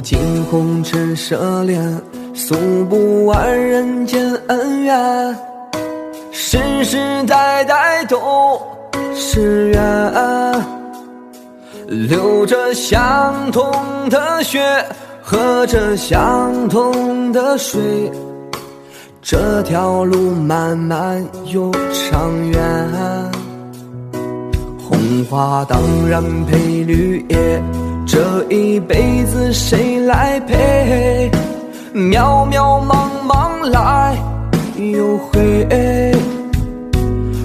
尽红尘奢恋，诉不完人间恩怨，世世代代都是缘，流着相同的血，喝着相同的水，这条路漫漫又长远。红花当然配绿叶，这一辈子谁来陪？渺渺茫茫来又回，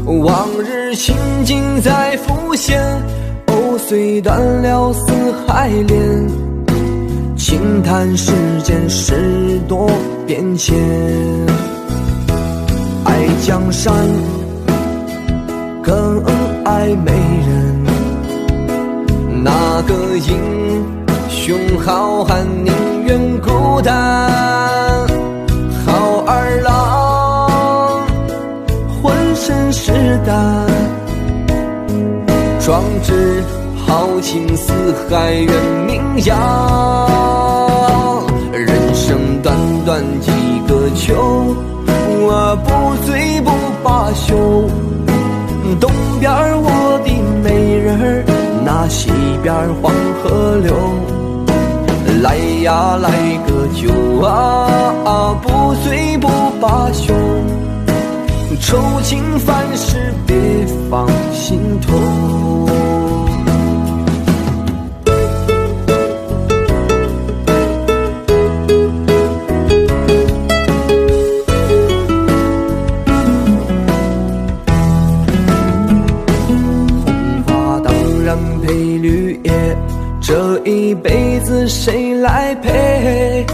往日情景在浮现，藕虽断了丝还连，轻叹世间事多变迁。爱江山更爱美人，那个英雄好汉宁愿孤单，好儿郎浑身是胆，壮志豪情四海远名扬。人生短短几个秋，我不醉不罢休，东边我的美人儿，那西边黄河流。来呀来个酒啊，不醉不罢休，愁情烦事别放心头。配绿叶，这一辈子谁来陪？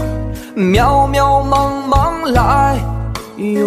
渺渺茫茫来又